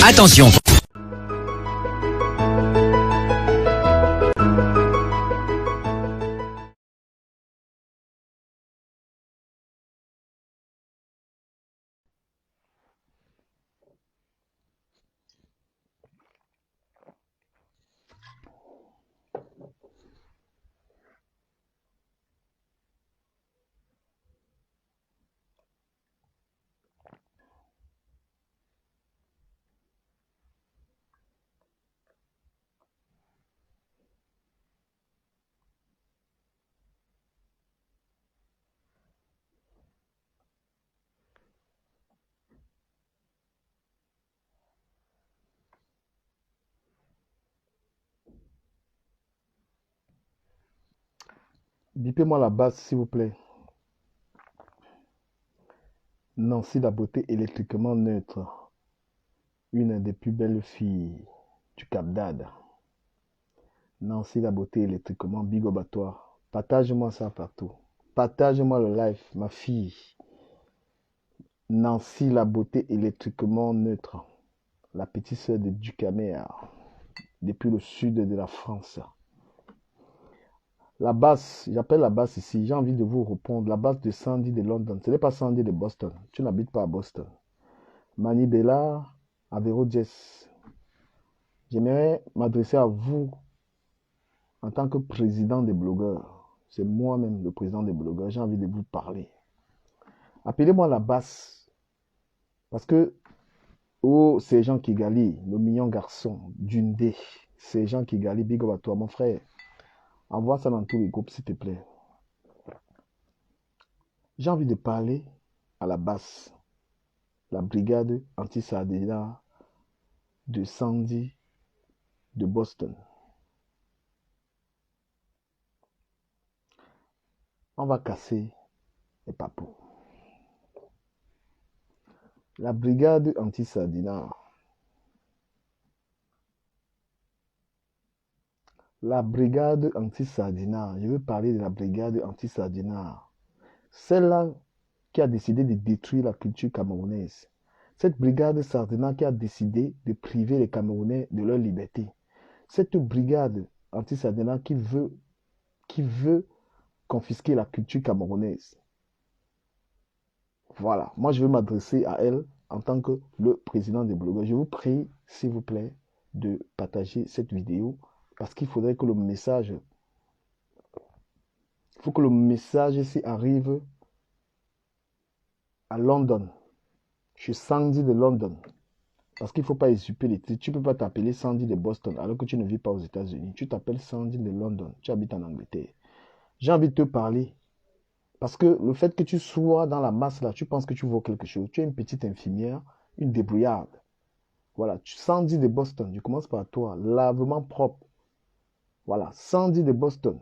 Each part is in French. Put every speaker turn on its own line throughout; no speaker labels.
Attention.
Bipez-moi la base, s'il vous plaît. Nancy la beauté électriquement neutre. Une des plus belles filles du Cap d'Agde. Nancy la beauté électriquement bigobatoire. Partage-moi ça partout. Partage-moi le live, ma fille. Nancy la beauté électriquement neutre. La petite sœur de Ducamer. Depuis le sud de la France. La basse, j'appelle la basse ici, j'ai envie de vous répondre. La basse de Sandy de London, ce n'est pas Sandy de Boston. Tu n'habites pas à Boston. Mani Bella, Avero Jess. J'aimerais m'adresser à vous en tant que président des blogueurs. C'est moi-même le président des blogueurs. J'ai envie de vous parler. Appelez-moi la basse. Parce que, oh, c'est Jean Kigali, le mignon garçon d'une dé. C'est Jean Kigali, big up à toi, mon frère. Envoie ça dans tous les groupes, s'il te plaît. J'ai envie de parler à la basse. La brigade anti-Sardina de Sandy de Boston. On va casser les papous. La brigade anti-Sardina. La brigade anti-Sardina. Je veux parler de la brigade anti-Sardina. Celle-là qui a décidé de détruire la culture camerounaise. Cette brigade Sardina qui a décidé de priver les Camerounais de leur liberté. Cette brigade anti-Sardina qui veut confisquer la culture camerounaise. Voilà, moi je veux m'adresser à elle en tant que le président des blogueurs. Je vous prie, s'il vous plaît, de partager cette vidéo parce qu'il faudrait que le message, il faut que le message ici arrive à London. Je suis Sandy de London. Parce qu'il ne faut pas usurper les titres. Tu ne peux pas t'appeler Sandy de Boston alors que tu ne vis pas aux États-Unis. Tu t'appelles Sandy de London. Tu habites en Angleterre. J'ai envie de te parler. Parce que le fait que tu sois dans la masse là, tu penses que tu vaux quelque chose. Tu es une petite infirmière, une débrouillarde. Voilà, Sandy de Boston. Je commence par toi. Lavement propre. Voilà, Sandy de Boston.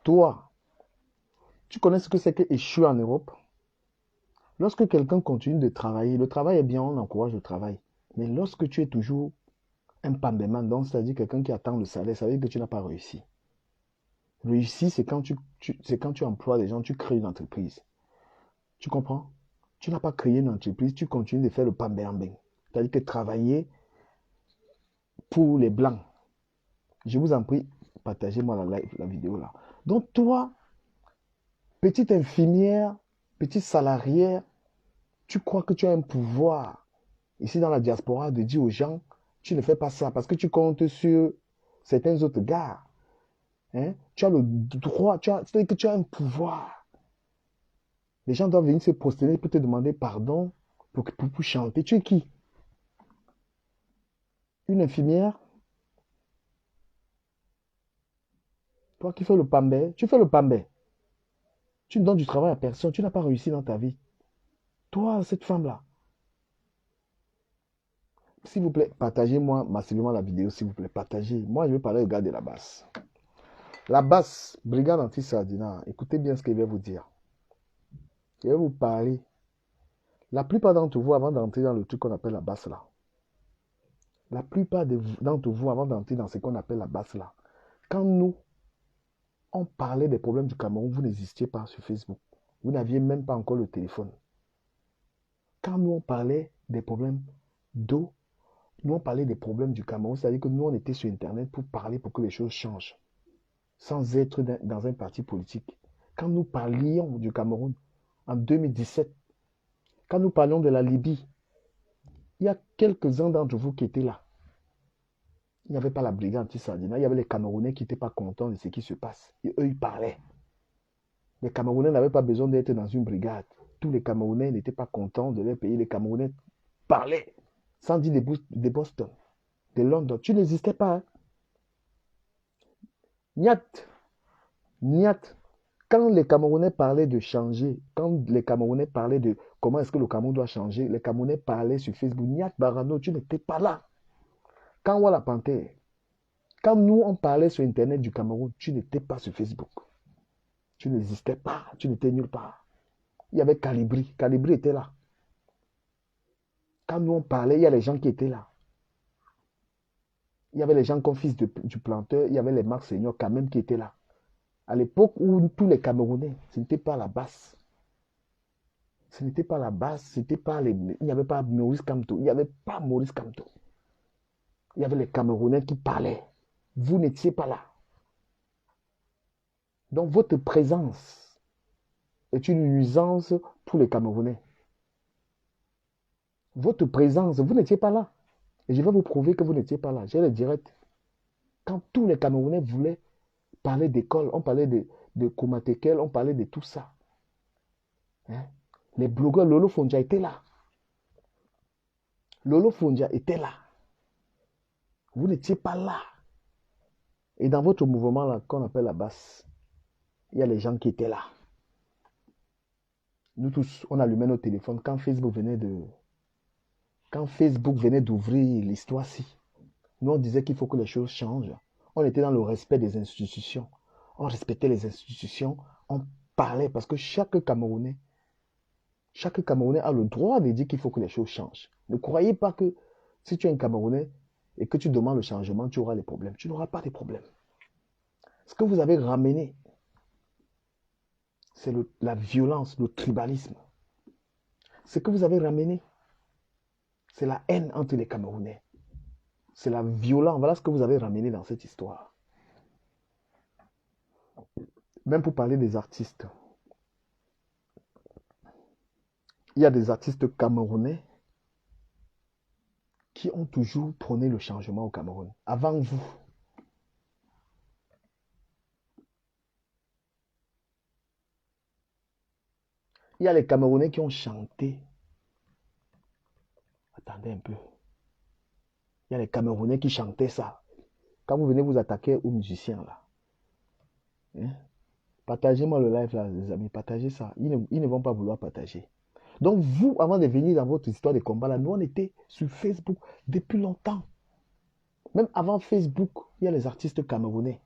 Toi, tu connais ce que c'est que échouer en Europe? Lorsque quelqu'un continue de travailler, le travail est bien, on encourage le travail. Mais lorsque tu es toujours un pambéman, donc c'est-à-dire quelqu'un qui attend le salaire, ça veut dire que tu n'as pas réussi. Réussir, c'est quand tu emploies des gens, tu crées une entreprise. Tu comprends? Tu n'as pas créé une entreprise, tu continues de faire le pambéambé. C'est-à-dire que travailler pour les blancs. Je vous en prie, partagez-moi la vidéo là. Donc toi, petite infirmière, petite salariée, tu crois que tu as un pouvoir ici dans la diaspora de dire aux gens, tu ne fais pas ça parce que tu comptes sur certains autres gars. Hein? Tu as le droit, c'est-à-dire que tu as un pouvoir. Les gens doivent venir se prosterner pour te demander pardon, pour chanter. Tu es qui? Une infirmière? Toi qui fais le pambé, tu fais le pambé. Tu ne donnes du travail à personne, tu n'as pas réussi dans ta vie. Toi, cette femme-là, s'il vous plaît, partagez-moi massivement la vidéo, s'il vous plaît, partagez. Moi, je vais parler au gars de la basse. La basse, brigade anti-Sardina, écoutez bien ce qu'il va vous dire. Je vais vous parler. La plupart d'entre vous, avant d'entrer dans le truc qu'on appelle la basse là, la plupart d'entre vous, avant d'entrer dans ce qu'on appelle la basse là, quand nous, on parlait des problèmes du Cameroun, vous n'existiez pas sur Facebook. Vous n'aviez même pas encore le téléphone. Quand nous, on parlait des problèmes d'eau, Nous, on parlait des problèmes du Cameroun, c'est-à-dire que nous, on était sur Internet pour parler pour que les choses changent, sans être dans un parti politique. Quand nous parlions du Cameroun en 2017, quand nous parlions de la Libye, il y a quelques-uns d'entre vous qui étaient là. Il n'y avait pas la brigade anti-Sardina, il y avait les Camerounais qui n'étaient pas contents de ce qui se passe. Et eux, ils parlaient. Les Camerounais n'avaient pas besoin d'être dans une brigade. Tous les Camerounais n'étaient pas contents de leur pays. Les Camerounais parlaient. Sans dire de Boston, de London. Tu n'existais pas. Hein? Niat. Niat. Quand les Camerounais parlaient de changer, quand les Camerounais parlaient de comment est-ce que le Cameroun doit changer, les Camerounais parlaient sur Facebook. Niat Barano, tu n'étais pas là. Quand Walla Panthère, quand nous on parlait sur Internet du Cameroun, tu n'étais pas sur Facebook. Tu n'existais pas. Tu n'étais nulle part. Il y avait Calibri. Calibri était là. Quand nous on parlait, il y a les gens qui étaient là. Il y avait les gens comme fils du planteur, il y avait les Marc Seigneur quand même qui étaient là. À l'époque où tous les Camerounais, ce n'était pas la base. Ce n'était pas la base, c'était pas les. Il n'y avait pas Maurice Kamto. Il n'y avait pas Maurice Kamto. Il y avait les Camerounais qui parlaient. Vous n'étiez pas là. Donc votre présence est une nuisance pour les Camerounais. Votre présence, vous n'étiez pas là. Et je vais vous prouver que vous n'étiez pas là. J'ai le direct. Quand tous les Camerounais voulaient parler d'école, on parlait de Koumatekel, on parlait de tout ça. Hein? Les blogueurs, Lolo Fondia était là. Lolo Fondia était là. Vous n'étiez pas là. Et dans votre mouvement là, qu'on appelle la basse, il y a les gens qui étaient là. Nous tous, on allumait nos téléphones quand Facebook venait d'ouvrir l'histoire-ci. Nous, on disait qu'il faut que les choses changent. On était dans le respect des institutions. On respectait les institutions. On parlait parce que chaque Camerounais a le droit de dire qu'il faut que les choses changent. Ne croyez pas que si tu es un Camerounais et que tu demandes le changement, tu auras des problèmes. Tu n'auras pas de problèmes. Ce que vous avez ramené, c'est la violence, le tribalisme. Ce que vous avez ramené, c'est la haine entre les Camerounais. C'est la violence. Voilà ce que vous avez ramené dans cette histoire. Même pour parler des artistes. Il y a des artistes camerounais qui ont toujours prôné le changement au Cameroun. Avant vous. Il y a les Camerounais qui ont chanté. Attendez un peu. Il y a les Camerounais qui chantaient ça. Quand vous venez vous attaquer aux musiciens là. Hein? Partagez-moi le live là, les amis. Partagez ça. Ils ne vont pas vouloir partager. Donc vous, avant de venir dans votre histoire de combat là, nous on était sur Facebook depuis longtemps. Même avant Facebook, il y a les artistes camerounais.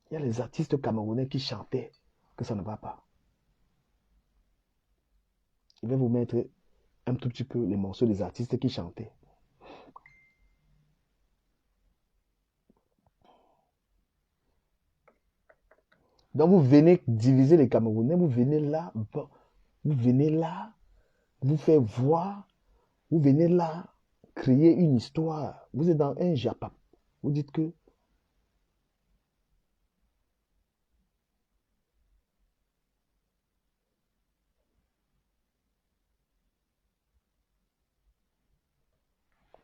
Il y a les artistes camerounais qui chantaient que ça ne va pas. Je vais vous mettre un tout petit peu les morceaux des artistes qui chantaient. Donc vous venez diviser les Camerounais, vous venez là, vous faire voir, vous venez là, créer une histoire. Vous êtes dans un Japap. Vous dites que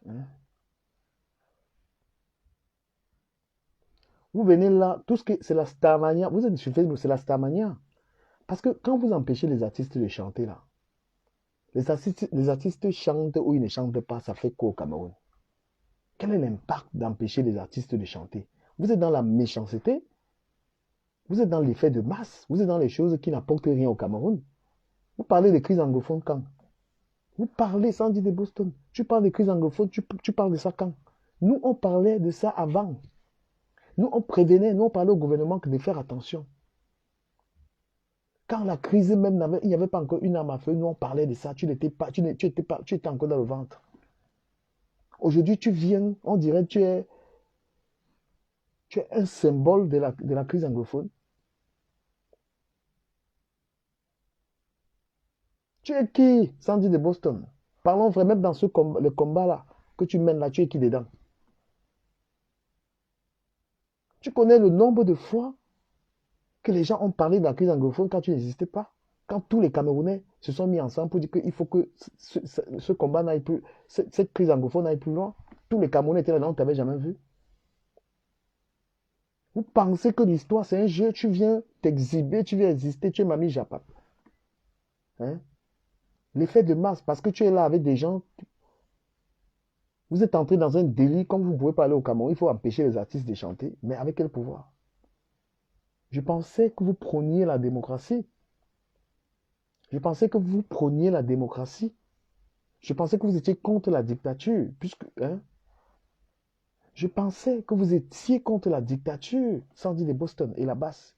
hein, vous venez là, tout ce que c'est la Starmania, vous êtes sur Facebook, c'est la Starmania. Parce que quand vous empêchez les artistes de chanter là, les artistes chantent ou ils ne chantent pas, ça fait quoi au Cameroun? Quel est l'impact d'empêcher les artistes de chanter? Vous êtes dans la méchanceté, vous êtes dans l'effet de masse, vous êtes dans les choses qui n'apportent rien au Cameroun. Vous parlez des crises anglophones quand? Vous parlez sans dire de Boston. Tu parles des crises anglophones, tu parles de ça quand? Nous, on parlait de ça avant. Nous, on prévenait, nous, on parlait au gouvernement de faire attention. Quand la crise même il n'y avait pas encore une arme à feu, nous, on parlait de ça. Tu étais encore dans le ventre. Aujourd'hui, tu viens, on dirait que tu es un symbole de la crise anglophone. Tu es qui, Sandy de Boston? Parlons vrai, même dans le combat-là que tu mènes là, tu es qui dedans? Tu connais le nombre de fois que les gens ont parlé de la crise anglophone quand tu n'existais pas? Quand tous les Camerounais se sont mis ensemble pour dire qu'il faut que ce combat n'aille plus, cette crise anglophone n'aille plus loin. Tous les Camerounais étaient là-dedans, on ne t'avait jamais vu. Vous pensez que l'histoire, c'est un jeu, tu viens t'exhiber, tu viens exister, tu es Mamie Japa. Hein? L'effet de masse, parce que tu es là avec des gens, vous êtes entré dans un délit, comme vous ne pouvez pas aller au Cameroun, il faut empêcher les artistes de chanter, mais avec quel pouvoir? Je pensais que vous prôniez la démocratie. Je pensais que vous prôniez la démocratie. Je pensais que vous étiez contre la dictature, puisque, hein, je pensais que vous étiez contre la dictature, Sandy de Boston et la basse.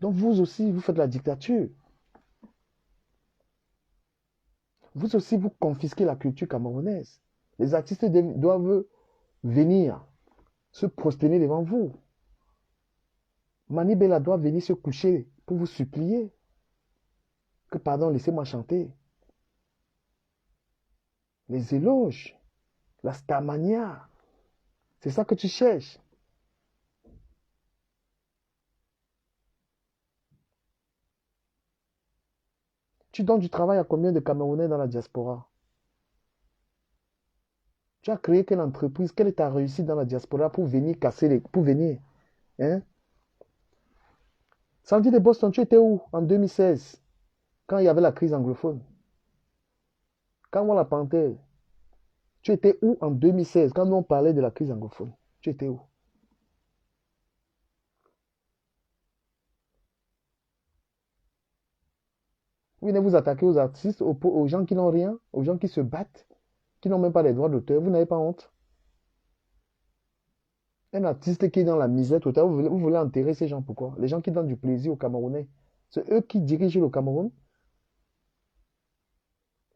Donc vous aussi, vous faites la dictature. Vous aussi, vous confisquez la culture camerounaise. Les artistes doivent venir se prosterner devant vous. Mani Bella doit venir se coucher pour vous supplier que, pardon, laissez-moi chanter. Les éloges, la starmania, c'est ça que tu cherches. Tu donnes du travail à combien de Camerounais dans la diaspora? Tu as créé quelle entreprise? Quelle est ta réussite dans la diaspora pour venir casser les... Pour venir, hein? Sandy de Boston, tu étais où en 2016? Quand il y avait la crise anglophone? Quand on la panthère? Tu étais où en 2016 quand nous on parlait de la crise anglophone? Tu étais où? Vous venez vous attaquer aux artistes, aux gens qui n'ont rien, aux gens qui se battent, qui n'ont même pas les droits d'auteur. Vous n'avez pas honte? Un artiste qui est dans la misère totale, vous voulez enterrer ces gens, pourquoi? Les gens qui donnent du plaisir aux Camerounais, c'est eux qui dirigent le Cameroun.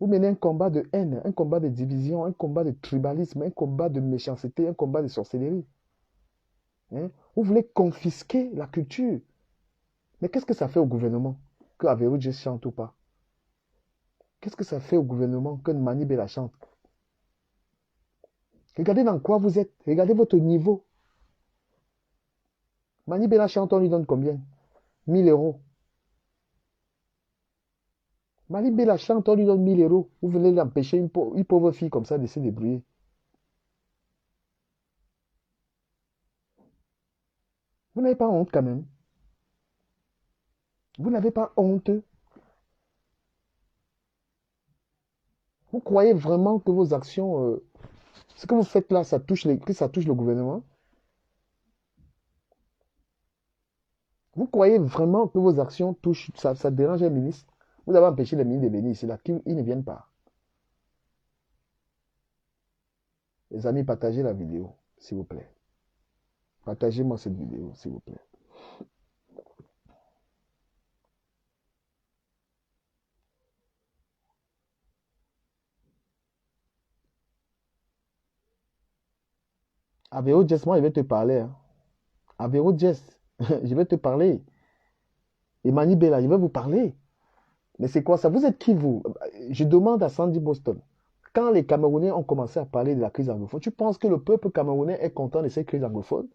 Vous menez un combat de haine, un combat de division, un combat de tribalisme, un combat de méchanceté, un combat de sorcellerie. Hein? Vous voulez confisquer la culture. Mais qu'est-ce que ça fait au gouvernement que Averroes chante ou pas? Qu'est-ce que ça fait au gouvernement que Mani Bella chante? Regardez dans quoi vous êtes. Regardez votre niveau. Mani Bella chante, on lui donne combien? 1 000 euros. Mani Bella chante, on lui donne 1 000 euros. Vous venez d'empêcher une pauvre fille comme ça de se débrouiller. Vous n'avez pas honte quand même. Vous n'avez pas honte. Vous croyez vraiment que vos actions, ce que vous faites là, que ça touche le gouvernement? Vous croyez vraiment que vos actions touchent, ça dérange un ministre? Vous avez empêché les ministres de venir ici, là, qu'ils ne viennent pas. Les amis, partagez la vidéo, s'il vous plaît. Partagez-moi cette vidéo, s'il vous plaît. Avéo Jess, moi, je vais te parler. Hein. Avéo Jess, je vais te parler. Emani Bella, je vais vous parler. Mais c'est quoi ça? Vous êtes qui, vous? Je demande à Sandy Boston. Quand les Camerounais ont commencé à parler de la crise anglophone, tu penses que le peuple camerounais est content de cette crise anglophone?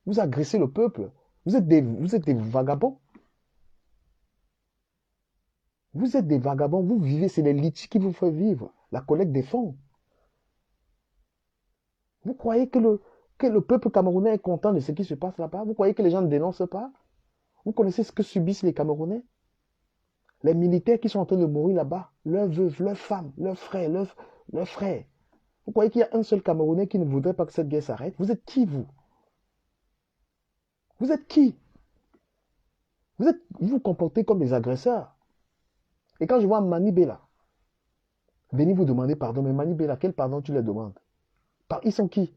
Vous agressez le peuple. Vous êtes des vagabonds. Vous êtes des vagabonds. Vous vivez, c'est les litiges qui vous font vivre. La collecte des fonds. Vous croyez que le peuple camerounais est content de ce qui se passe là-bas? Vous croyez que les gens ne dénoncent pas? Vous connaissez ce que subissent les Camerounais? Les militaires qui sont en train de mourir là-bas, leurs veuves, leurs femmes, leurs frères, leurs frères. Vous croyez qu'il y a un seul Camerounais qui ne voudrait pas que cette guerre s'arrête? Vous êtes qui, vous? Vous êtes qui? Vous vous comportez comme des agresseurs. Et quand je vois Mani Bella venir vous demander pardon, mais Mani Bella, quel pardon tu leur demandes? Ils sont qui?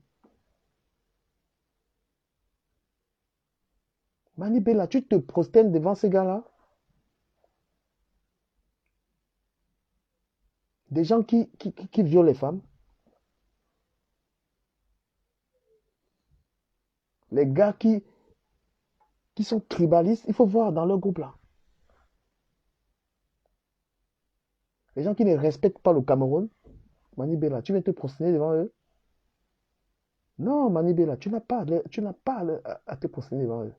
Mani Bella, tu te prosternes devant ces gars-là? Des gens qui violent les femmes? Les gars qui sont tribalistes, il faut voir dans leur groupe là. Les gens qui ne respectent pas le Cameroun, Manibela, tu viens te prosterner devant eux? Non, Manibela, tu n'as pas à te prosterner devant eux.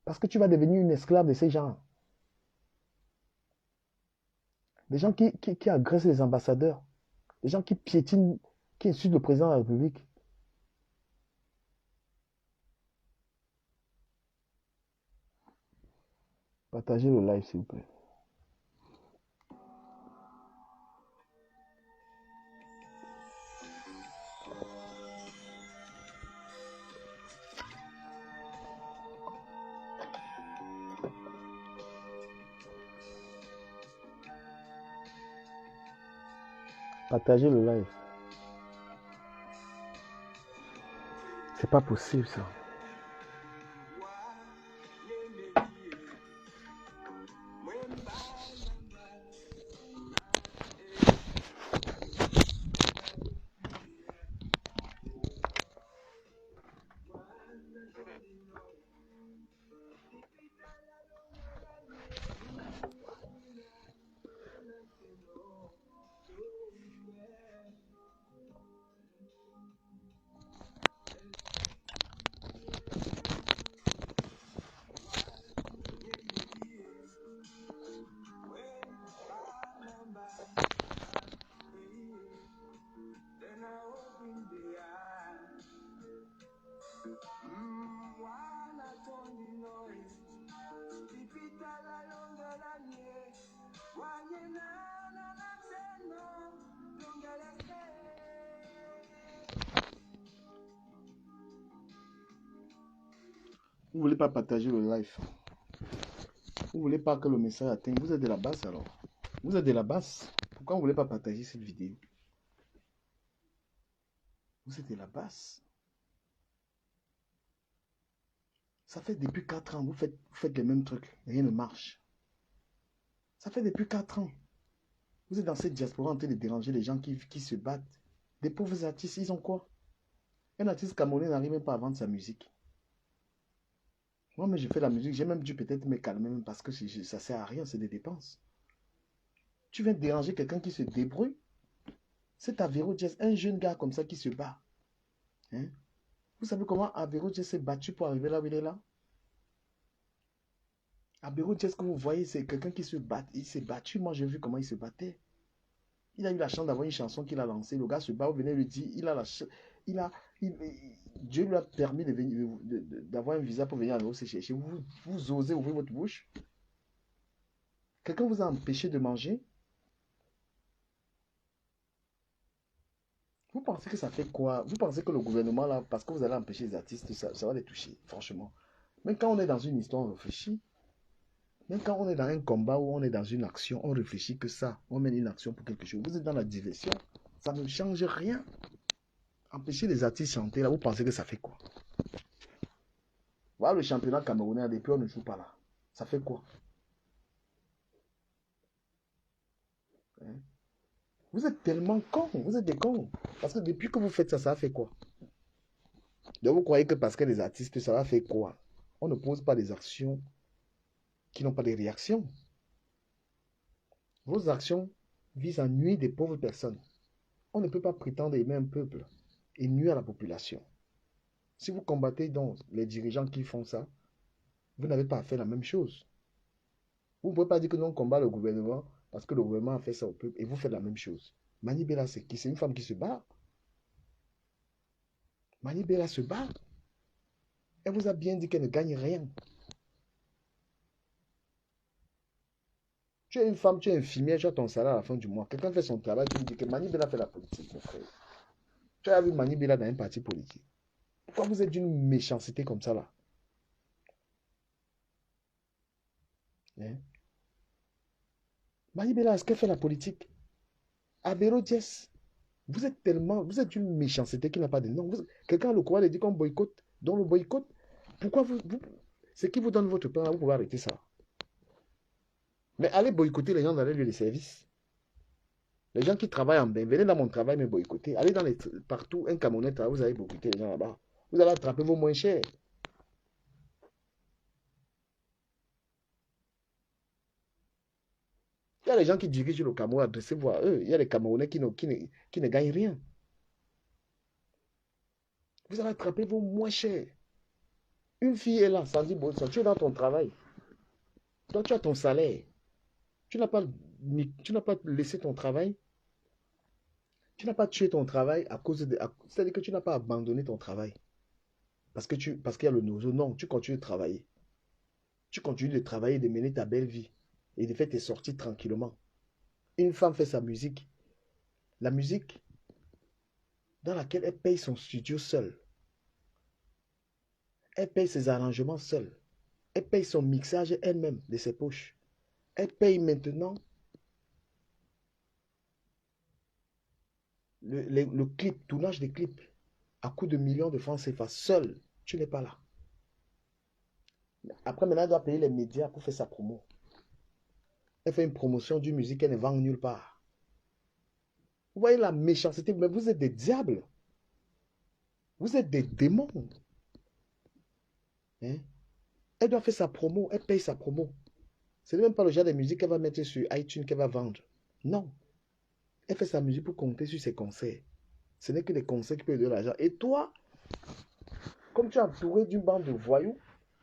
Parce que tu vas devenir une esclave de ces gens. Des gens qui agressent les ambassadeurs. Des gens qui piétinent, qui insultent le président de la République. Partagez le live, s'il vous plaît. Partagez le live. C'est pas possible, ça. Vous voulez pas partager le live? Vous voulez pas que le message atteigne? Vous êtes de la basse alors? Vous êtes de la basse? Pourquoi vous voulez pas partager cette vidéo? Vous êtes de la basse. Ça fait depuis 4 ans, vous faites les mêmes trucs. Rien ne marche. Ça fait depuis 4 ans. Vous êtes dans cette diaspora en train de déranger les gens qui se battent. Des pauvres artistes, ils ont quoi? Un artiste camerounais n'arrive même pas à vendre sa musique. Moi, mais je fais la musique, j'ai même dû peut-être me calmer même parce que ça ne sert à rien, c'est des dépenses. Tu viens de déranger quelqu'un qui se débrouille. C'est Avéro Jazz, un jeune gars comme ça qui se bat. Hein? Vous savez comment Avéro Jazz s'est battu pour arriver là où il est là? Avéro Jazz que vous voyez, c'est quelqu'un qui se bat. Il s'est battu, moi j'ai vu comment il se battait. Il a eu la chance d'avoir une chanson qu'il a lancée. Le gars se bat, vous venez lui dire, Dieu lui a permis d'avoir un visa pour venir à chercher. Vous osez ouvrir votre bouche? Quelqu'un vous a empêché de manger? Vous pensez que ça fait quoi? Vous pensez que le gouvernement, là, parce que vous allez empêcher les artistes, ça va les toucher, franchement. Mais quand on est dans une histoire, on réfléchit. Même quand on est dans un combat ou on est dans une action, on réfléchit que ça. On mène une action pour quelque chose. Vous êtes dans la diversion. Ça ne change rien. Empêcher les artistes de chanter, là, vous pensez que ça fait quoi? Voilà le championnat camerounais, depuis on ne joue pas là. Ça fait quoi? Hein? Vous êtes tellement cons, vous êtes des cons. Parce que depuis que vous faites ça, ça fait quoi? Donc vous croyez que parce que les artistes, ça va faire quoi? On ne pose pas des actions qui n'ont pas de réaction. Vos actions visent à nuire des pauvres personnes. On ne peut pas prétendre aimer un peuple et nuire à la population. Si vous combattez donc les dirigeants qui font ça, vous n'avez pas à faire la même chose. Vous ne pouvez pas dire que nous on combat le gouvernement parce que le gouvernement a fait ça au peuple et vous faites la même chose. Mani Bella, c'est qui? C'est une femme qui se bat. Mani Bella se bat. Elle vous a bien dit qu'elle ne gagne rien. Tu es une femme, tu es infirmière, tu as ton salaire à la fin du mois. Quelqu'un fait son travail, tu me dis que Mani Bella fait la politique, mon frère. Tu as vu Mani Bella dans un parti politique. Pourquoi vous êtes d'une méchanceté comme ça là? Hein? Mani Bella, est-ce qu'elle fait la politique? Abero Diès, vous êtes d'une méchanceté qui n'a pas de nom. Quelqu'un a le courage de dire qu'on boycotte, dont le boycott. Pourquoi c'est qui vous donne votre pain, vous pouvez arrêter ça. Mais allez boycotter les gens dans les lieux de service. Les gens qui travaillent en bain, venez dans mon travail, mais boycotter. Allez partout, un Camerounais travaille, vous allez boycotter les gens là-bas. Vous allez attraper vos moins chers. y a des gens qui dirigent le Cameroun, adressez-vous à eux. Il y a des Camerounais qui ne gagnent rien. Vous allez attraper vos moins chers. Une fille est là, Sandy Bolson, tu es dans ton travail. Toi, tu as ton salaire. Tu n'as pas, tu n'as pas laissé ton travail. Tu n'as pas tué ton travail à cause de... C'est-à-dire que tu n'as pas abandonné ton travail. Parce qu'il y a le nozo. Non, tu continues de travailler. Tu continues de travailler, de mener ta belle vie. Et de faire tes sorties tranquillement. Une femme fait sa musique. La musique dans laquelle elle paye son studio seule. Elle paye ses arrangements seule. Elle paye son mixage elle-même de ses poches. Elle paye maintenant le clip, tournage des clips à coût de millions de francs CFA seule. Tu n'es pas là. Après, maintenant, elle doit payer les médias pour faire sa promo. Elle fait une promotion d'une musique qu'elle ne vend nulle part. Vous voyez la méchanceté, mais vous êtes des diables. Vous êtes des démons. Hein? Elle doit faire sa promo, elle paye sa promo. Ce n'est même pas le genre de musique qu'elle va mettre sur iTunes qu'elle va vendre. Non. Elle fait sa musique pour compter sur ses concerts. Ce n'est que des concerts qui peuvent donner de l'argent. Et toi, comme tu es entouré d'une bande de voyous,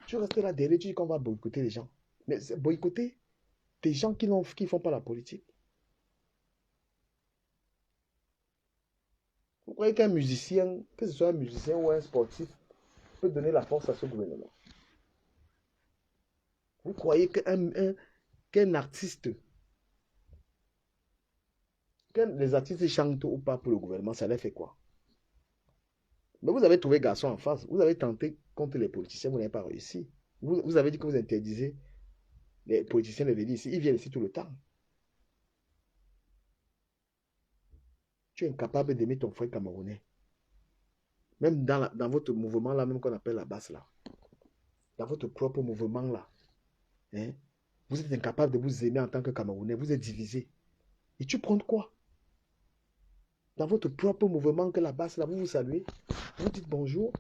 tu restes là derrière, tu dis qu'on va boycotter les gens. Mais boycotter des gens qui ne font pas la politique. Vous croyez qu'un musicien, que ce soit un musicien ou un sportif, peut donner la force à ce gouvernement? Vous croyez qu'un artiste, que les artistes chantent ou pas pour le gouvernement, ça leur fait quoi? Mais vous avez trouvé garçon en face. Vous avez tenté contre les politiciens, vous n'avez pas réussi. Vous avez dit que vous interdisez les politiciens de venir ici. Ils viennent ici tout le temps. Tu es incapable d'aimer ton frère camerounais. Même dans votre mouvement là, même qu'on appelle la basse là. Dans votre propre mouvement là. Hein, vous êtes incapable de vous aimer en tant que Camerounais. Vous êtes divisé. Et tu prends quoi? Dans votre propre mouvement que la basse là, vous vous saluez. Vous dites bonjour.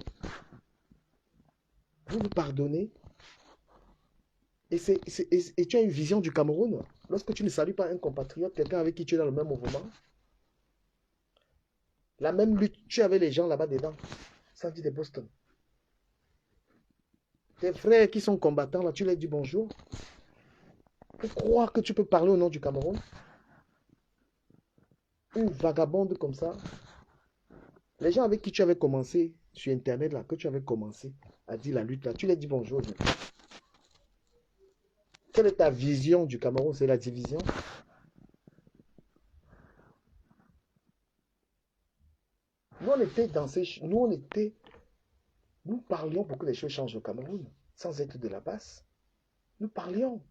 Vous vous pardonnez. Et tu as une vision du Cameroun. Lorsque tu ne salues pas un compatriote, quelqu'un avec qui tu es dans le même mouvement, la même lutte, tu avais les gens là-bas dedans. Sandy de Boston. Tes frères qui sont combattants, là, tu leur dis bonjour. Pour croire que tu peux parler au nom du Cameroun. Une vagabonde comme ça. Les gens avec qui tu avais commencé sur Internet, là, que tu avais commencé à dire la lutte, là, tu leur dis bonjour. Quelle est ta vision du Cameroun? C'est la division? Nous, on était dans ces... Nous parlions pour que les choses changent au Cameroun, sans être de la base. Nous parlions.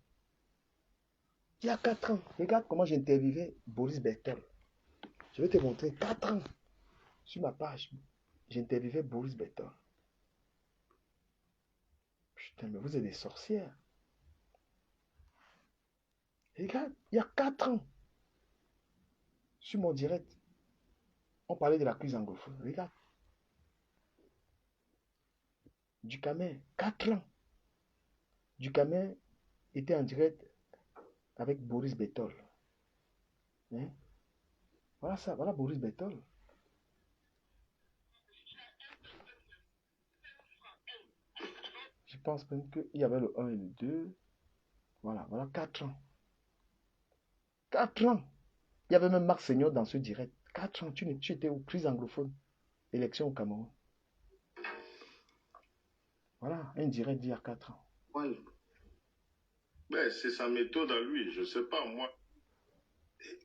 Il y a 4 ans, regarde comment j'interviewais Boris Bertol. Je vais te montrer 4 ans sur ma page. J'interviewais Boris Bertol. Putain, mais vous êtes des sorcières. Regarde, il y a 4 ans, sur mon direct, on parlait de la crise anglophone. Regarde. Ducamin, 4 ans. Ducamin était en direct avec Boris Bertol. Hein? Voilà ça, voilà Boris Bertol. Je pense même qu'il y avait le 1 et le 2. Voilà, voilà 4 ans. 4 ans. Il y avait même Marc Seigneur dans ce direct. 4 ans, tu étais aux crises anglophones. Élection au Cameroun. Voilà, un direct d'il y a 4 ans.
Ouais. Ben, c'est sa méthode à lui, je sais pas, moi.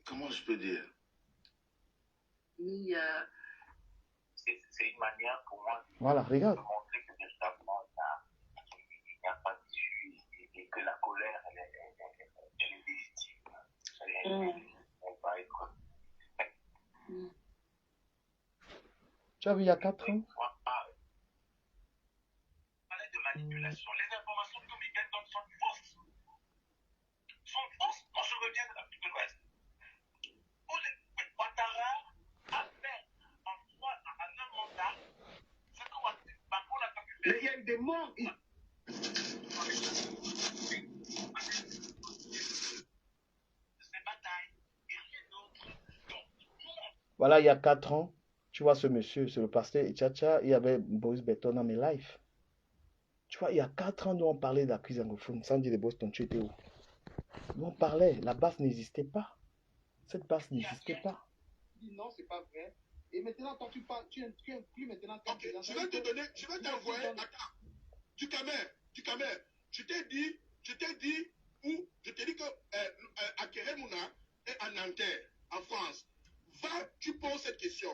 Comment je peux dire?
C'est une manière pour moi
Voilà, regarde.
de montrer que véritablement, il n'y a pas d'issue et que la colère, elle est légitime. Elle va être.
Tu as vu il y a 4 ans?
De manipulation. Les informations que Miguel donne sont fausses. Sont fausses. Quand je reviens de l'Afrique de l'Ouest, Ouattara a fait en un mandat ce que Macron n'a pas pu faire.
Mais il y a eu des morts.
C'est pas
Voilà, il y a 4 ans, tu vois ce monsieur, c'est le pasteur Echacha, il y avait Boris Beton dans mes lives. Tu vois, il y a 4 ans, nous on parlait de la crise anglophone. Sandy de Boston, tu étais où? Nous on parlait, la base n'existait pas. Cette base n'existait pas.
Non, c'est pas vrai. Et maintenant, quand tu parles, tu inclus maintenant.
Ok, je vais te donner, je vais t'envoyer. Attends, du Camer, je t'ai dit, ou je t'ai dit que à Keremouna et à Nanterre, en France, va, tu poses cette question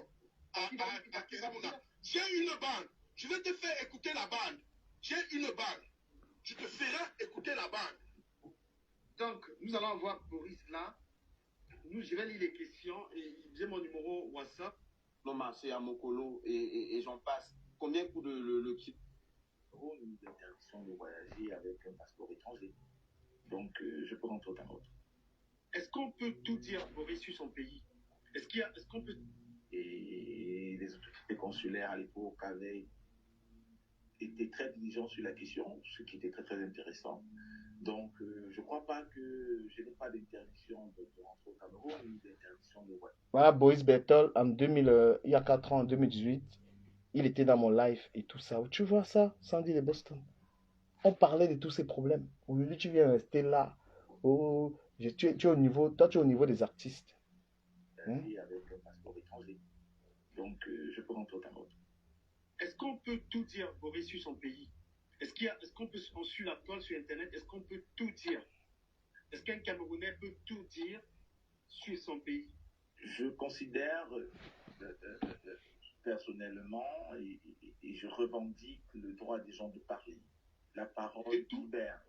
à Keremouna. J'ai une bande, je vais te faire écouter la bande. J'ai une bande, je te ferai écouter la bande.
Donc, nous allons voir Boris là. Je vais lire les questions et j'ai mon numéro WhatsApp.
Non, c'est à Mokolo et j'en passe. Combien coûte le kit?
Une interdiction de voyager avec un passeport étranger. Donc, je peux rentrer au Cameroun.
Est-ce qu'on peut tout dire, Boris, sur son pays? Est-ce qu'on peut...
Et les autorités consulaires à l'époque avaient été très diligents sur la question, ce qui était très très intéressant. Donc, je ne crois pas que je n'ai pas d'interdiction de rentrer au Cameroun, ni d'interdiction de voyager.
Voilà, Boris Bertol, en 2000, il y a 4 ans, en 2018, il était dans mon live et tout ça. Tu vois ça, Sandy de Boston? On parlait de tous ces problèmes. Aujourd'hui, tu viens rester là. Oh, tu es au niveau, toi, tu es au niveau des artistes.
Avec un passeport étranger. Donc, je peux rentrer au Cameroun.
Est-ce qu'on peut tout dire, Boris, sur son pays? Est-ce qu'on peut suivre la toile sur Internet? Est-ce qu'on peut tout dire? Est-ce qu'un Camerounais peut tout dire sur son pays?
Je considère personnellement et je revendique le droit des gens de parler. La parole libère.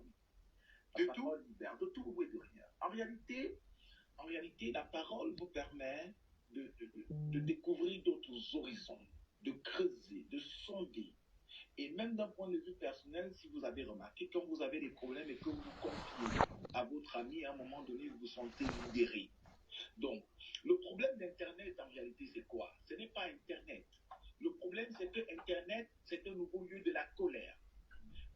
La parole libère de tout ou de rien. En réalité, la parole vous permet de découvrir d'autres horizons, de creuser, de sonder. Et même d'un point de vue personnel, si vous avez remarqué, quand vous avez des problèmes et que vous confiez à votre ami, à un moment donné, vous vous sentez libéré. Donc, le problème d'Internet, en réalité, c'est quoi? Ce n'est pas Internet. Le problème, c'est que Internet, c'est un nouveau lieu de la colère.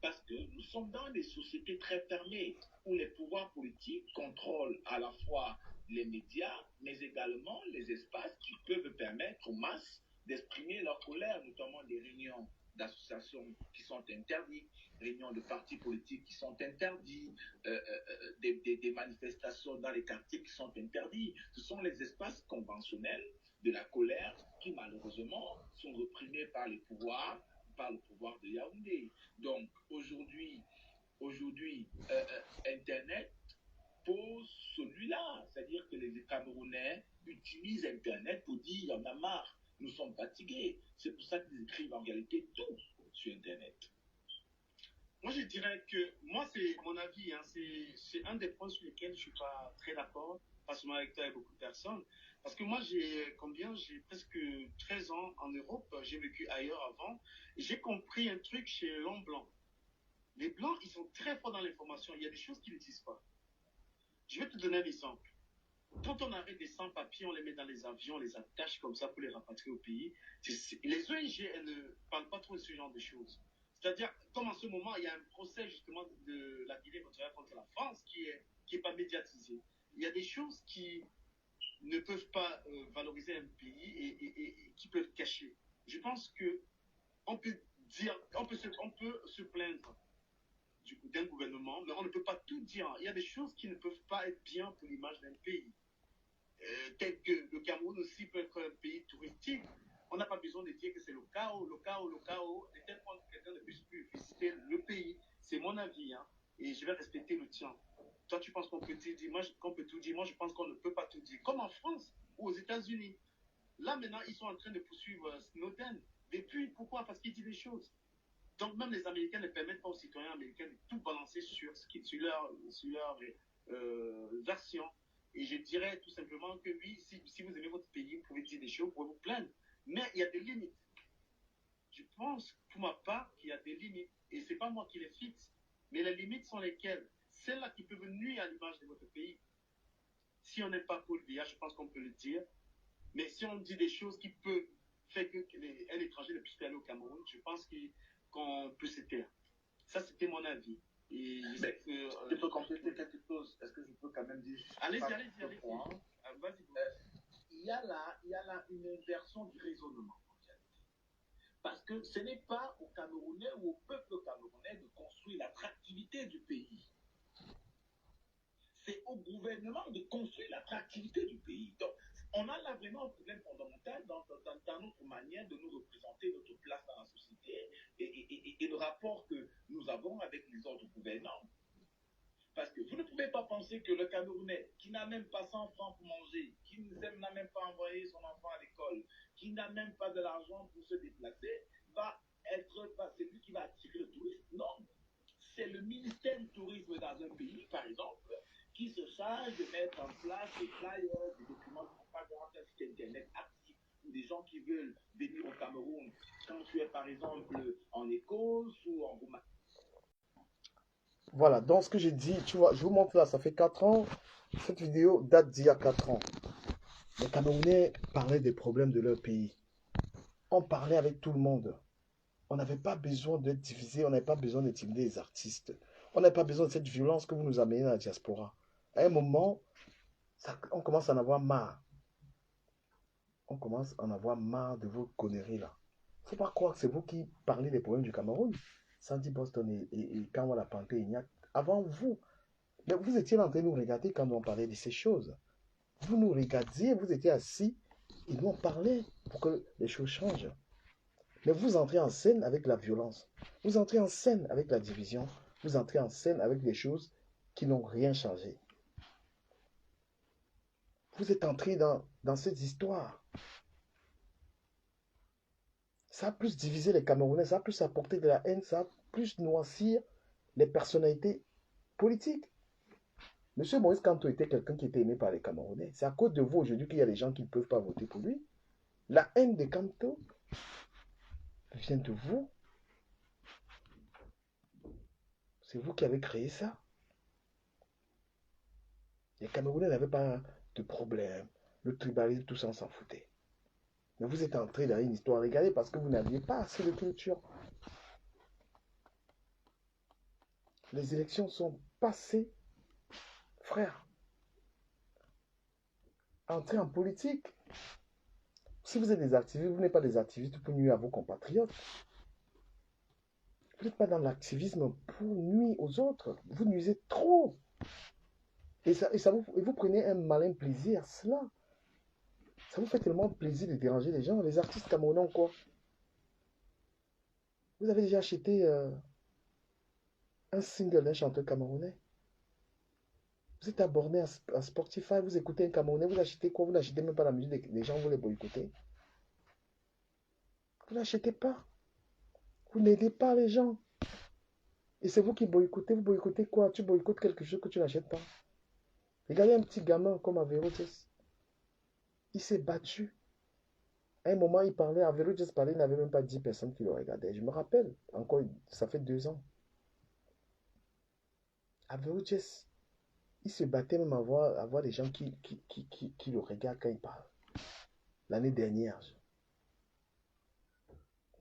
Parce que nous sommes dans des sociétés très fermées où les pouvoirs politiques contrôlent à la fois les médias, mais également les espaces qui peuvent permettre aux masses d'exprimer leur colère, notamment des réunions d'associations qui sont interdites, réunions de partis politiques qui sont interdits, des manifestations dans les quartiers qui sont interdits. Ce sont les espaces conventionnels de la colère qui malheureusement sont reprimés par les pouvoirs, par le pouvoir de Yaoundé. Donc aujourd'hui, Internet pose celui-là, c'est-à-dire que les Camerounais utilisent Internet pour dire il y en a marre, nous sommes fatigués. C'est pour ça qu'ils écrivent en réalité tout sur Internet.
Moi, je dirais que, moi, c'est mon avis, hein, c'est un des points sur lesquels je ne suis pas très d'accord, pas seulement avec toi et beaucoup de personnes. Parce que moi, j'ai presque 13 ans en Europe, j'ai vécu ailleurs avant, et j'ai compris un truc chez l'homme blanc. Les blancs, ils sont très forts dans l'information, il y a des choses qu'ils n'existent pas. Je vais te donner un exemple. Quand on arrête des sans-papiers, on les met dans les avions, on les attache comme ça pour les rapatrier au pays. Les ONG, elles ne parlent pas trop de ce genre de choses. C'est-à-dire, comme en ce moment, il y a un procès justement de la Guinée contre la France qui est pas médiatisé. Il y a des choses qui ne peuvent pas valoriser un pays et qui peuvent cacher. Je pense que on peut se plaindre d'un gouvernement, mais on ne peut pas tout dire. Il y a des choses qui ne peuvent pas être bien pour l'image d'un pays. Tel que le Cameroun aussi peut être un pays touristique. On n'a pas besoin de dire que c'est le chaos, de tel point que quelqu'un ne puisse plus visiter le pays. C'est mon avis, hein, et je vais respecter le tien. Toi, tu penses qu'on peut tout dire, qu'on peut tout dire. Moi, je pense qu'on ne peut pas tout dire. Comme en France ou aux États-Unis. Là, maintenant, ils sont en train de poursuivre Snowden. Depuis, pourquoi? Parce qu'il dit des choses. Donc, même les Américains ne permettent pas aux citoyens américains de tout balancer sur leur version. Et je dirais tout simplement que oui, si vous aimez votre pays, vous pouvez dire des choses, vous pouvez vous plaindre. Mais il y a des limites. Je pense, pour ma part, qu'il y a des limites. Et ce n'est pas moi qui les fixe. Mais les limites sont lesquelles? Celles-là qui peuvent nuire à l'image de votre pays. Si on n'aime pas Paul Biya, je pense qu'on peut le dire. Mais si on dit des choses qui peuvent faire qu'un étranger ne puisse pas aller au Cameroun, je pense qu'on peut se taire. Ça, c'était mon avis. Et
je peux compléter quelque chose. Est-ce que je peux quand même dire...
Allez-y.
Vas-y. Il y a là une Parce que ce n'est pas aux Camerounais ou au peuple camerounais de construire l'attractivité du pays. C'est au gouvernement de construire l'attractivité du pays. Donc, on a là vraiment un problème fondamental dans notre manière de nous représenter, notre place dans la société et le rapport que nous avons avec les autres gouvernants. Parce que vous ne pouvez pas penser que le Camerounais, qui n'a même pas 100 francs pour manger, qui n'a même pas envoyé son enfant à l'école, qui n'a même pas de l'argent pour se déplacer, va être celui qui va attirer le tourisme. Non. C'est le ministère du tourisme dans un pays, par exemple, qui se charge de mettre en place des flyers, des documents de propagande, un site internet actif, ou des gens qui veulent venir au Cameroun, quand tu es par exemple en Écosse ou en Roumanie.
Voilà, donc ce que j'ai dit, tu vois, je vous montre là, ça fait 4 ans. Cette vidéo date d'il y a 4 ans. Les Camerounais parlaient des problèmes de leur pays. On parlait avec tout le monde. On n'avait pas besoin d'être divisé, on n'avait pas besoin d'intimider les artistes. On n'avait pas besoin de cette violence que vous nous amenez dans la diaspora. À un moment, on commence à en avoir marre. On commence à en avoir marre de vos conneries là. Il ne faut pas croire que c'est vous qui parlez des problèmes du Cameroun. Sandy Boston et Kamala Panté Ignac, avant vous. Mais vous étiez en train de nous regarder quand on parlait de ces choses. Vous nous regardiez, vous étiez assis, et nous on parlait pour que les choses changent. Mais vous entrez en scène avec la violence. Vous entrez en scène avec la division. Vous entrez en scène avec des choses qui n'ont rien changé. Vous êtes entré dans cette histoire. Ça a plus divisé les Camerounais, ça a plus apporté de la haine, ça a plus noircir les personnalités politiques. Monsieur Maurice Kamto était quelqu'un qui était aimé par les Camerounais. C'est à cause de vous aujourd'hui qu'il y a des gens qui ne peuvent pas voter pour lui. La haine de Kamto vient de vous. C'est vous qui avez créé ça. Les Camerounais n'avaient pas de problème. Le tribalisme, tout ça, on s'en foutait. Mais vous êtes entré dans une histoire. Regardez, parce que vous n'aviez pas assez de culture. Les élections sont passées. Frère, entrez en politique. Si vous êtes des activistes, vous n'êtes pas des activistes pour nuire à vos compatriotes. Vous n'êtes pas dans l'activisme pour nuire aux autres. Vous nuisez trop. Et vous prenez un malin plaisir à cela. Ça vous fait tellement plaisir de déranger les gens. Les artistes camerounais, quoi. Vous avez déjà acheté un single d'un chanteur camerounais. Vous êtes abonné à Spotify, vous écoutez un Camerounais, vous achetez quoi? Vous n'achetez même pas la musique des gens, vous les boycottez. Vous n'achetez pas. Vous n'aidez pas les gens. Et c'est vous qui boycottez. Vous boycottez quoi? Tu boycottes quelque chose que tu n'achètes pas. Regardez un petit gamin comme Averroès. Il s'est battu. À un moment, il parlait, Averroès parlait, il n'avait même pas 10 personnes qui le regardaient. Je me rappelle, encore, ça fait 2 ans. Averroès, il se battait même à voir des gens qui le regardent quand il parle. L'année dernière.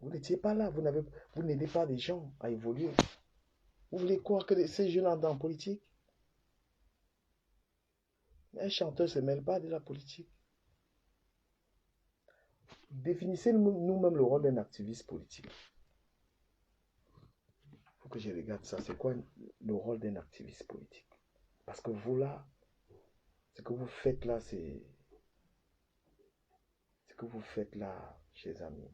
Vous n'étiez pas là, vous n'aidez pas les gens à évoluer. Vous voulez croire que ces jeunes entrent en politique? Un chanteur ne se mêle pas de la politique. Définissez nous-mêmes le rôle d'un activiste politique. Il faut que je regarde ça. C'est quoi le rôle d'un activiste politique? Parce que vous là, ce que vous faites là, c'est... Ce que vous faites là, chers amis,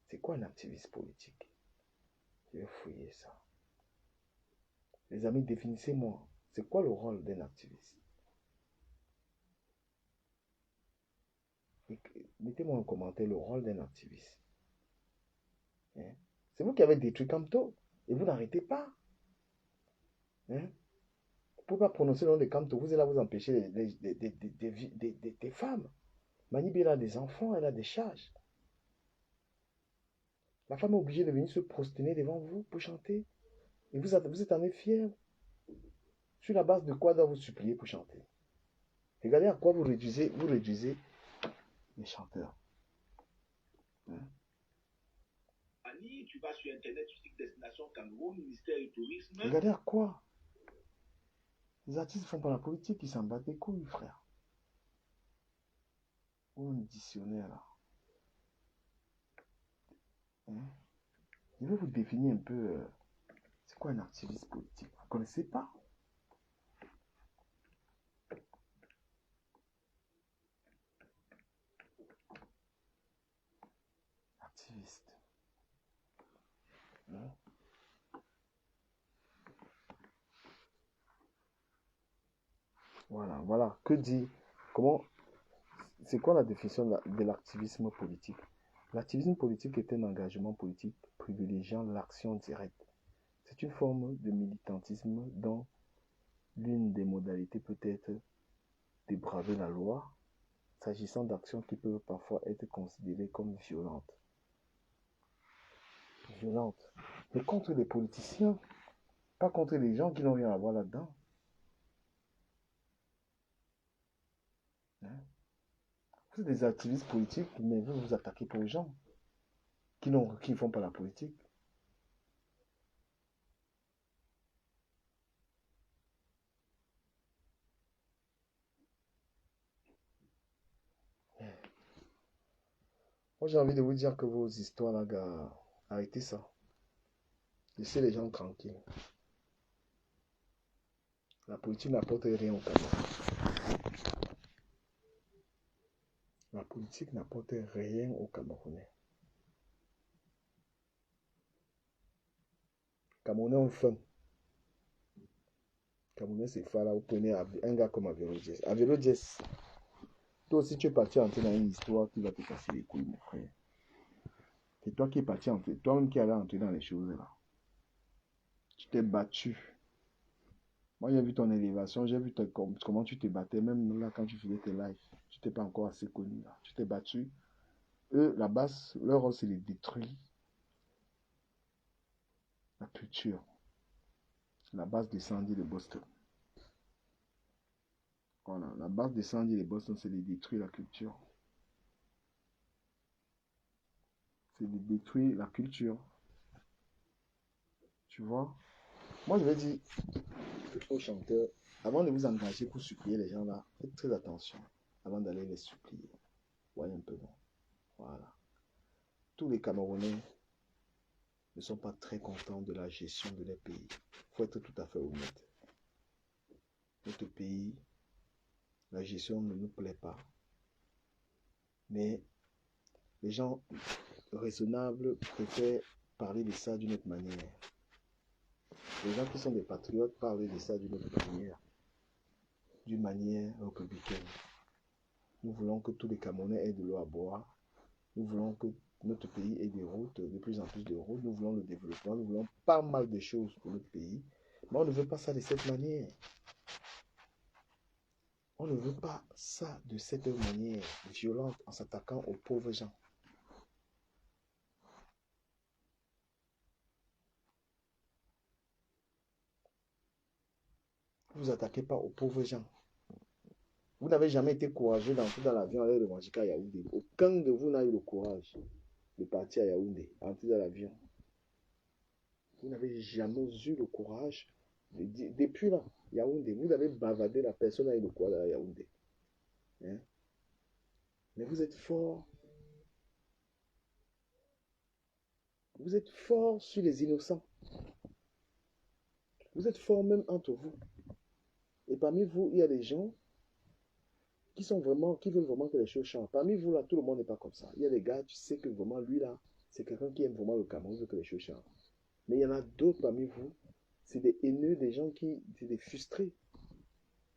c'est quoi un activiste politique? Je vais fouiller ça. Les amis, définissez-moi. C'est quoi le rôle d'un activiste? Mettez-moi en commentaire le rôle d'un activiste. Hein? C'est vous qui avez détruit Kamto. Et vous n'arrêtez pas. Hein? Vous ne pouvez pas prononcer le nom de Kamto. Vous êtes là, vous empêchez des femmes. Manibi, elle a des enfants, elle a des charges. La femme est obligée de venir se prosterner devant vous pour chanter. Et vous êtes en fiers. Sur la base de quoi doit vous supplier pour chanter? Regardez à quoi vous réduisez les chanteurs. Hein?
Tu vas sur Internet, tu dis Destination Cameroun, ministère du Tourisme.
Regardez à quoi? Les artistes font pas la politique, ils s'en battent les couilles, frère. Oh, un dictionnaire là. Hein? Je vais vous définir un peu c'est quoi un activiste politique. Vous ne connaissez pas? Activiste. Hein? Voilà. Que dit, comment, c'est quoi la définition de l'activisme politique? L'activisme politique est un engagement politique privilégiant l'action directe. C'est une forme de militantisme dont l'une des modalités peut être de braver la loi, s'agissant d'actions qui peuvent parfois être considérées comme violentes. Mais contre les politiciens, pas contre les gens qui n'ont rien à voir là-dedans. Hein? Vous êtes des activistes politiques, mais vous vous attaquez pour les gens qui ne font pas la politique. Moi, j'ai envie de vous dire que vos histoires, là, gars, arrêtez ça. Laissez les gens tranquilles. La politique n'apporte rien au Cameroun. La politique n'apporte rien aux Camerounais. Camerounais ont faim. Camerounais, c'est fort là. Vous prenez un gars comme Avélo Jess. Avélo Jess, toi aussi, tu es parti entrer dans une histoire qui va te casser les couilles, mon frère. C'est toi qui es parti entrer. Toi-même qui allais entrer dans les choses là. Tu t'es battu. Moi, j'ai vu ton élévation, j'ai vu comment tu te battais, même là, quand tu faisais tes lives. Tu n'étais pas encore assez connu, là. Tu t'es battu. Eux, la base, leur rôle, c'est de détruire la culture. La base des Sandy de Boston. Voilà, la base des Sandy de Boston, c'est de détruire la culture. C'est de détruire la culture. Tu vois? Moi, je vais dire aux chanteurs, avant de vous engager pour supplier les gens là, faites très attention avant d'aller les supplier. Voyez un peu, non? Voilà. Tous les Camerounais ne sont pas très contents de la gestion de leur pays. Il faut être tout à fait honnête. Notre pays, la gestion ne nous plaît pas. Mais les gens raisonnables préfèrent parler de ça d'une autre manière. Les gens qui sont des patriotes parlent de ça d'une autre manière républicaine. Nous voulons que tous les Camerounais aient de l'eau à boire. Nous voulons que notre pays ait des routes, de plus en plus de routes. Nous voulons le développement. Nous voulons pas mal de choses pour notre pays. Mais on ne veut pas ça de cette manière. On ne veut pas ça de cette manière violente en s'attaquant aux pauvres gens. Vous vous attaquez pas aux pauvres gens. Vous n'avez jamais été courageux d'entrer dans l'avion aller revendiquer à Yaoundé. Aucun de vous n'a eu le courage de partir à Yaoundé, entrer dans l'avion. Vous n'avez jamais eu le courage de dire, depuis là, Yaoundé, vous avez bavardé, la personne n'a eu le courage à Yaoundé. Hein? Mais vous êtes fort. Vous êtes fort sur les innocents. Vous êtes fort même entre vous. Et parmi vous, il y a des gens qui veulent vraiment que les choses changent. Parmi vous, là, tout le monde n'est pas comme ça. Il y a des gars, tu sais que vraiment, lui, là, c'est quelqu'un qui aime vraiment le Cameroun, veut que les choses changent. Mais il y en a d'autres parmi vous, c'est des haineux, des gens c'est des frustrés,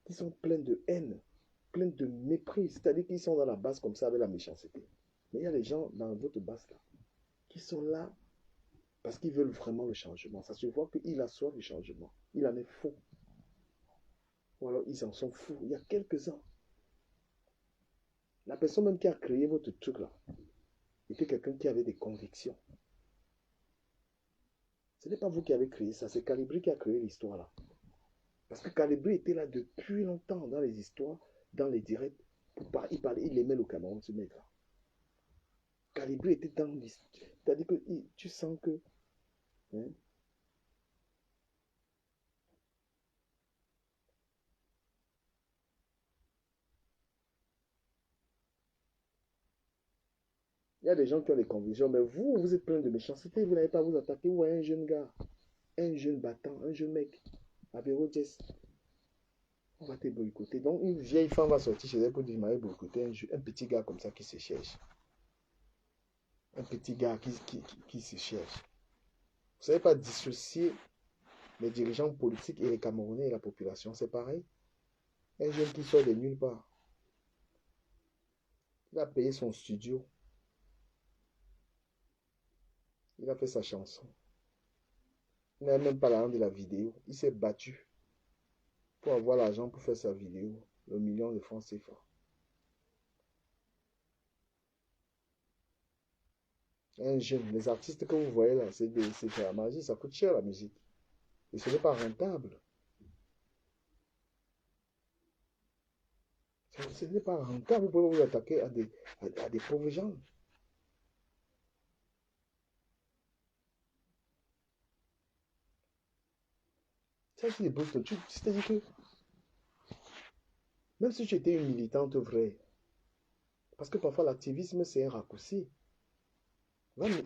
qui sont pleins de haine, pleins de mépris. C'est-à-dire qu'ils sont dans la base comme ça avec la méchanceté. Mais il y a des gens dans votre base, là, qui sont là parce qu'ils veulent vraiment le changement. Ça se voit qu'il a soif du changement. Il en est fou. Ou alors, ils en sont fous. Il y a quelques-uns. La personne même qui a créé votre truc là était quelqu'un qui avait des convictions. Ce n'est pas vous qui avez créé ça, c'est Calibri qui a créé l'histoire là. Parce que Calibri était là depuis longtemps dans les histoires, dans les directs. Il aimait le Cameroun, ce mec là. Calibri était dans l'histoire. C'est-à-dire que tu sens que... Hein, Il y a des gens qui ont des convictions, mais vous, vous êtes plein de méchanceté. Vous n'avez pas à vous attaquer. Vous voyez un jeune gars, un jeune battant, un jeune mec, avec Rodgers. On va te boycotter. Donc, une vieille femme va sortir chez elle pour dire, je m'avais boycotté un petit gars comme ça qui se cherche. Un petit gars qui se cherche. Vous ne savez pas dissocier les dirigeants politiques et les Camerounais et la population. C'est pareil. Un jeune qui sort de nulle part. Il a payé son studio. Il a fait sa chanson. Il n'a même pas l'argent de la vidéo. Il s'est battu pour avoir l'argent pour faire sa vidéo. Le million de francs CFA. Un jeune, les artistes que vous voyez là, c'est de la magie, ça coûte cher la musique. Et ce n'est pas rentable. Ce n'est pas rentable, vous pouvez vous attaquer à des pauvres gens. Ça, c'est des postes. C'est-à-dire que, même si tu étais une militante vraie, parce que parfois l'activisme, c'est un raccourci.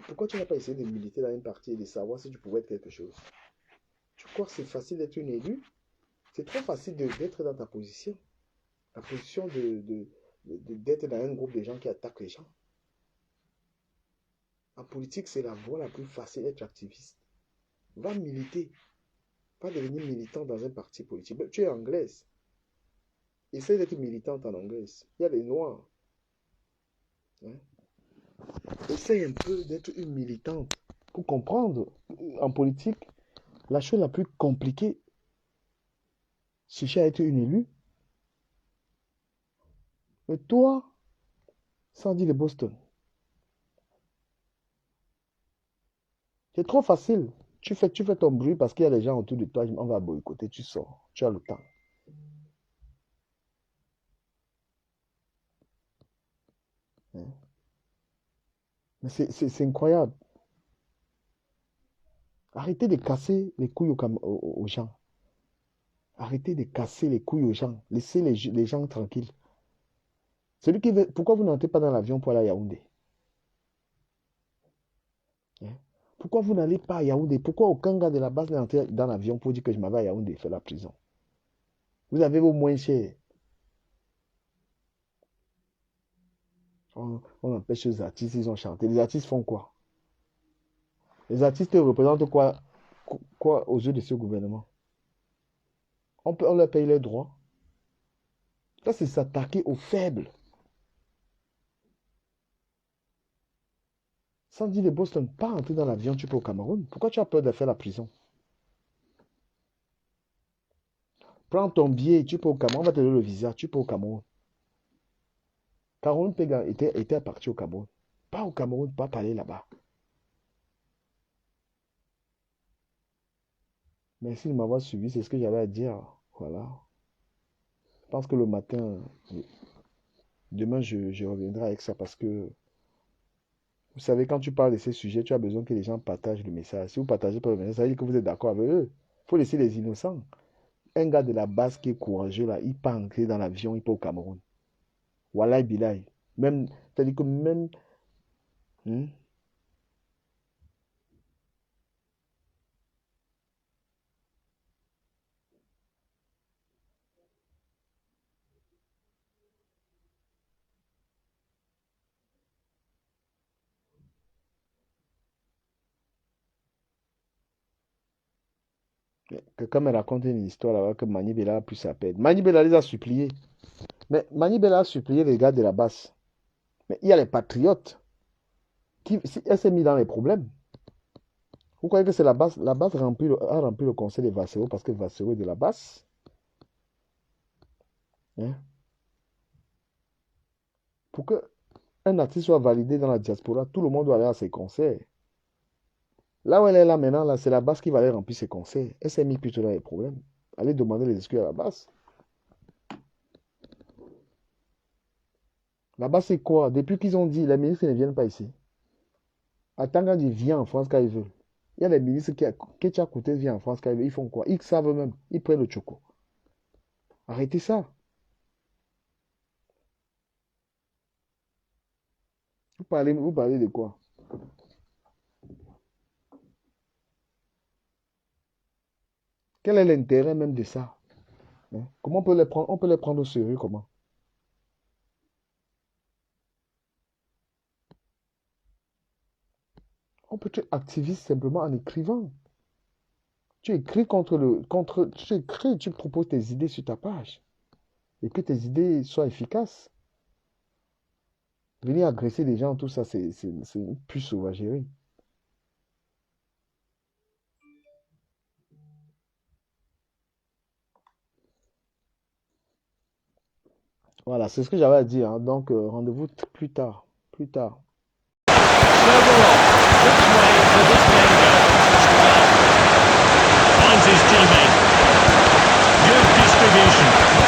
Pourquoi tu n'as pas essayé de militer dans un parti et de savoir si tu pouvais être quelque chose? Tu crois que c'est facile d'être une élue? C'est trop facile d'être dans ta position. La position d'être dans un groupe de gens qui attaquent les gens. En politique, c'est la voie la plus facile d'être activiste. Va militer. Va devenir militant dans un parti politique. Tu es anglaise. Essaye d'être militante en anglaise. Il y a les noirs. Hein? Essaye un peu d'être une militante pour comprendre en politique la chose la plus compliquée. Chercher à être une élue. Mais toi, Sandy de Boston, c'est trop facile. Tu fais ton bruit parce qu'il y a des gens autour de toi, on va boycotter, tu sors, tu as le temps. Hein? Mais c'est incroyable. Arrêtez de casser les couilles aux gens. Arrêtez de casser les couilles aux gens. Laissez les gens tranquilles. Pourquoi vous n'entrez pas dans l'avion pour aller à Yaoundé? Hein? Pourquoi vous n'allez pas à Yaoundé? Pourquoi aucun gars de la base n'est entré dans l'avion pour dire que je m'en vais à Yaoundé faire la prison? Vous avez vos moins chers. On empêche les artistes, ils ont chanté. Les artistes font quoi? Les artistes représentent quoi aux yeux de ce gouvernement? On leur paye leurs droits. Ça, c'est s'attaquer aux faibles. Sandy de Boston, pas entrer dans l'avion, tu peux au Cameroun. Pourquoi tu as peur de faire la prison? Prends ton billet, tu peux au Cameroun, on va te donner le visa, tu peux au Cameroun. Cameroun Pega était parti au Cameroun. Pas au Cameroun, pas parler là-bas. Merci de m'avoir suivi, c'est ce que j'avais à dire. Voilà. Je pense que le matin, demain, je reviendrai avec ça parce que, vous savez, quand tu parles de ces sujets, tu as besoin que les gens partagent le message. Si vous ne partagez pas le message, ça veut dire que vous êtes d'accord avec eux. Il faut laisser les innocents. Un gars de la base qui est courageux, là, il peut entrer dans l'avion, il peut au Cameroun. Wallah Bilay. Même, c'est-à-dire que même... Quelqu'un me raconte une histoire là que Mani Bella a pu s'appeler. Mani Bella les a suppliés. Mais Mani Bella a supplié les gars de la base. Mais il y a les patriotes qui elle s'est mis dans les problèmes. Vous croyez que c'est la base? La base a rempli le conseil de Vassero parce que Vassero est de la base. Hein? Pour qu'un artiste soit validé dans la diaspora, tout le monde doit aller à ses concerts. Là où elle est là maintenant, là, c'est la base qui va aller remplir ses concerts. Elle s'est mis plutôt dans les problèmes. Allez demander les excuses à la base. La base, c'est quoi? Depuis qu'ils ont dit, les ministres ne viennent pas ici. Attends quand ils viennent en France quand ils veulent. Il y a les ministres qui t'a coûté viennent en France quand ils veulent. Ils font quoi? Ils savent eux-mêmes. Ils prennent le choco. Arrêtez ça. Vous Vous parlez de quoi? Quel est l'intérêt même de ça? Hein? Comment on peut les prendre? On peut les prendre au sérieux, comment? On peut être activiste simplement en écrivant. Tu écris tu écris, tu proposes tes idées sur ta page. Et que tes idées soient efficaces. Venir agresser les gens, tout ça, c'est une pure sauvagerie. Voilà, c'est ce que j'avais à dire, hein. Donc, rendez-vous plus tard. Plus tard.
Finds his teammate. Good distribution.